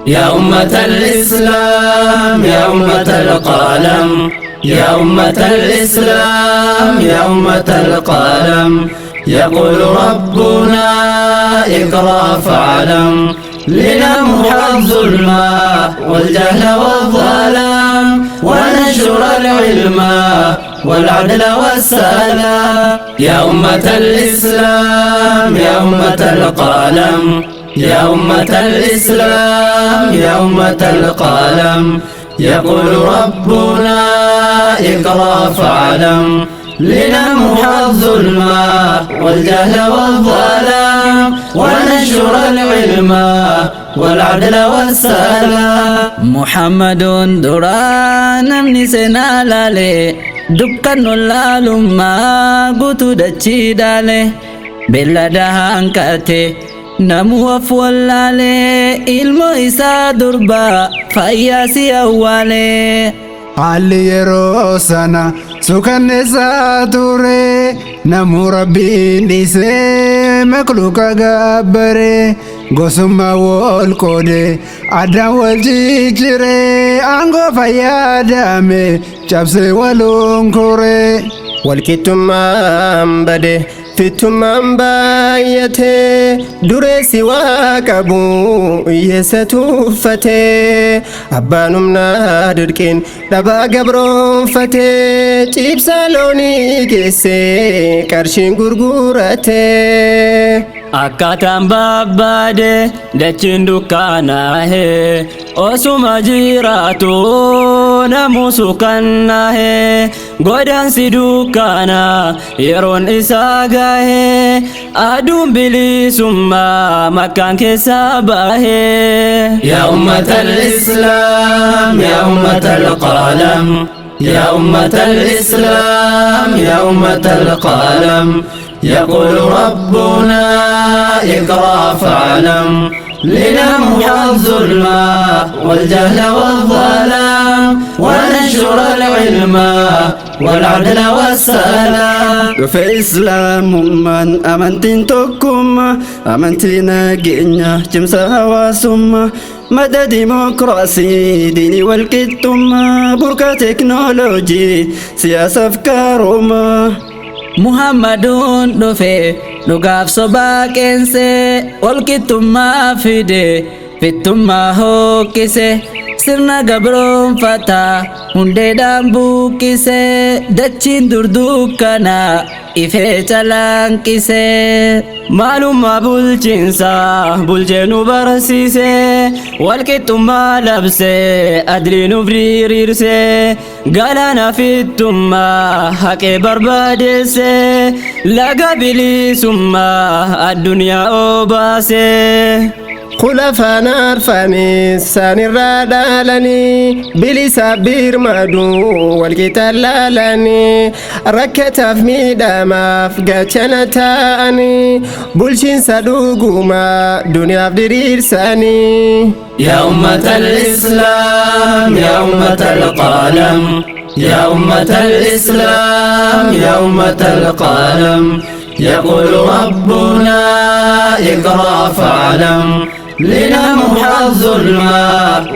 يا أمة الإسلام يا أمة القلم يا أمة الإسلام يا أمة القلم يقول ربنا اقرأ فاعلم لنمحو الظلم والجهل والظلام ونشر العلم والعدل والسلام يا أمة الإسلام يا أمة القلم يا أمة الإسلام يا أمة القلم يقول ربنا اقرأ فاعلم لنمحو الظلم والجهل والظلام ونشر العلم والعدل والسلام محمد دران من سنة لالي دكان اللالما قطو دچي دالي بلا دهان كاتي نمو فولالي ilmo isa durba fayyasi awwale Ali yeroo sana sukanneessaa ture namu rabbiin dhiisee makluuqa gabbare gosummaa wal qoode addaan wal jijjiire aangoo fayyadame cabsee waluun kore walqixxummaan bade fittummaan baay'ate dureessi waa qabu hiyyeessa tuffate abbaan humnaa dirqiin dhabaa gabroonfate ciibsaa loonii geesse qarshiin gurgurate akkaataan babbaade dachiin dukkaanaahe osuma jiraatu namuu sukannahe godaansi dukkaana yeroon isaa gahe aduun bilisummaa makkaan keessaa bahe يا أمة الإسلام يا أمة القلم يا أمة الإسلام يا أمة القلم يقول ربنا اقرأ فاعلم لنمحو الظلم والجهل والظلام ونشر العلم والعدل والسلام في إسلام من أمنتين تكم أمنتين ناقينيا جمسا هواسم مدى ديمقراسي ديني والكتم بركة تكنولوجي سياسة أفكارهم محمدون دفي لغاف صباك انسي والكتما فيدي فيتما هوكسي sirna gabroonfataa hundeedhaan buqqisee dachiin durdukkana ifee calaanqisee maalummaa bulchiinsaa bulchee nu barsiisee walqixxummaa labsee adlii nuuf diriirsee galaana fittummaa haqee barbaadeessee laga bilisummaa addunyaa obaasee خلفان عرفاني ساني رادالني بلسا بيرمادو والقتال لالاني ركتا في ميداما فقاتشانا تاني بلشين صدوقوما دنيا في درير ساني يا أمة الإسلام يا أمة القلم يا أمة الإسلام يا أمة القلم يقول ربنا اقرأ فاعلم لنمحو الظلم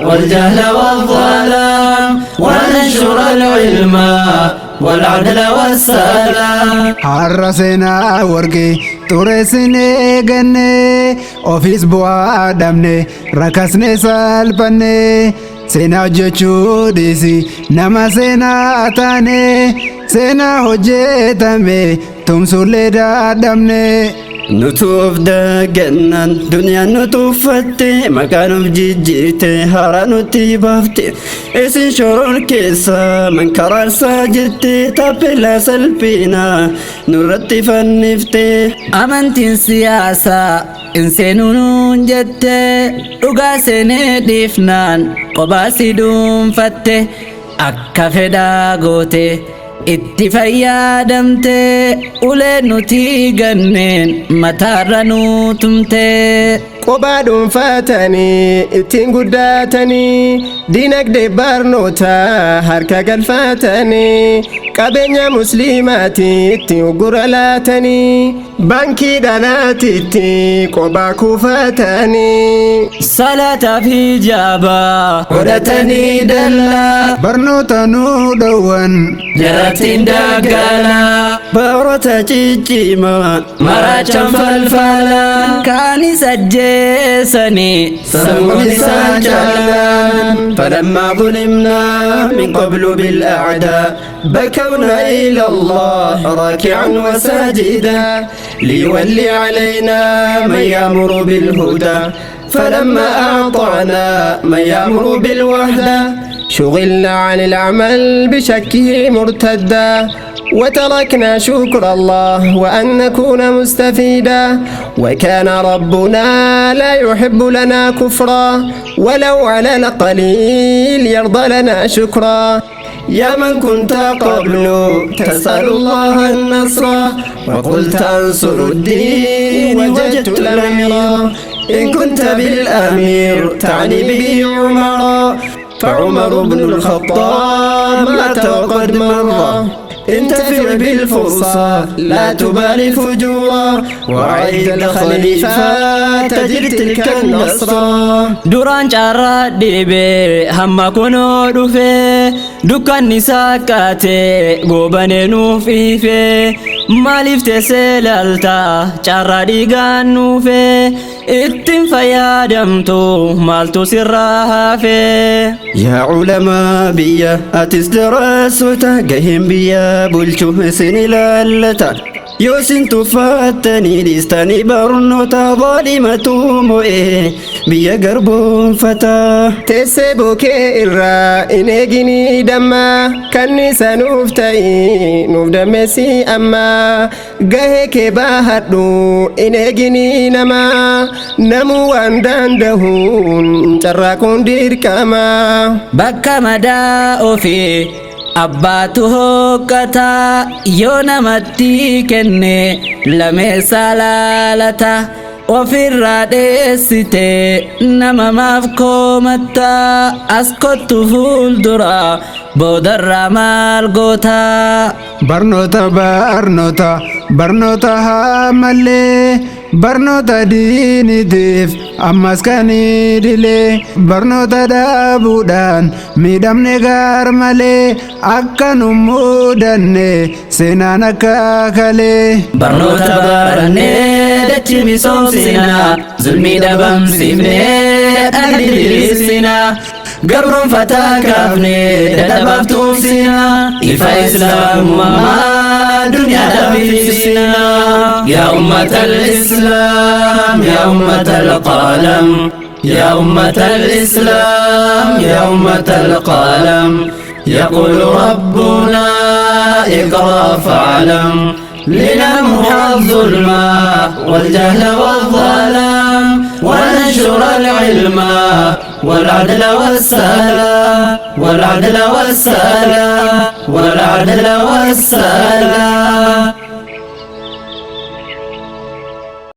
والجهل والظلام ونشر العلم والعدل والسلام حرسنا ورقي طرسني جنة أوفيس بوا دمني ركسني سالبني سينا جچو ديسي نما سينا تاني سينا هجتامي تمسولي دادمني نتوف داقنان دنيا نتوفتي مكانو جيجيتي هارانو تيبافتي اسن شرون كيسا من كرار ساجتي تابلا سلبينا نرتي فنفتي أمنتين سياسة إنسانون جتي رقا سنة دفنان قباسي دوم فتي أكا فدا غوتي itti fayyadamte ulee nuti ganneen mataarra nu tumte qophaa dhuunfatanii ittiin guddatanii dinagdee barnootaa harka galfatanii qabeenya musliimaatti itti uggura laatanii baankii dhalaatitti qophaa kuufatanii salaataa fi hijaaba godhatanii dallaa barnoota nu dhowwan jarattiin daggalaa baroota ciccimaa maraachaan falfalaa kaanis ajjeesanii sammuun isaan jaallan فلما ظلمنا من قبل بالأعداء بكونا إلى الله راكعا وساجدا ليولي علينا من يأمر بالهدى فلما أعطانا من يأمر بالوحدة شغلنا عن العمل بشكه مرتدا وتركنا شكر الله وأن نكون مستفيدا وكان ربنا لا يحب لنا كفرا ولو على القليل يرضى لنا شكرا يا من كنت قبل تسأل الله النصر وقلت أنصر الدين وجدت الأمير إن كنت بالأمير تعني به عمر فعمر بن الخطاب مات وقد مر انتفع بالفرصة لا تبالي فجورا وعيد الخليفة تجد تلك النصر duraan carraa dhiibee hamma kunoo dhufe dukkanni sakkaate goobanee nuuf ife maaliif teessee laalta carraa dhiigaan nuufe ittiin fayyadamtu maaltu sirraa hafe يا علماء بيا أتسدرسوتا قهم بيا بلشو سني لالتا يوسن تفاتني لستاني برنوتا ظالمة موئي بيا قربون فتا teessee bokee irraa in eeginii damma kanniisa nuuf ta'i nuuf dammeessi amma gahee kee baahadhu in eeginii namu waan dandahuun carraaquun dirqama bakka madaa ofii abbaatu hooqqata yoo namatti kenne lameessa laalata ofirraa dheessite nama maaf koomatta as kottu fuuldura boodarraa maal goota barnoota haa mallee barnoota diinitiif ammas kan idilee barnoota dhaabuudhaan miidhamne gaar malee akka nu mudanne seenaan akka kalee barnoota barannee dachi misoomsina zulmii dhabamsiifnee dhagni diriirsina gabroonfataa kaafnee dadhabaaf tuumsina ifa islaamummaa duniyaa dhabiifsina yaa ummata al-islaam yaa ummata al-qalam يا أمة الإسلام يا أمة القلم يقول ربنا اقرأ فاعلم لنمحى الظلم والجهل والظلام وننشر العلم والعدل والسلام والعدل والسلام والعدل والسلام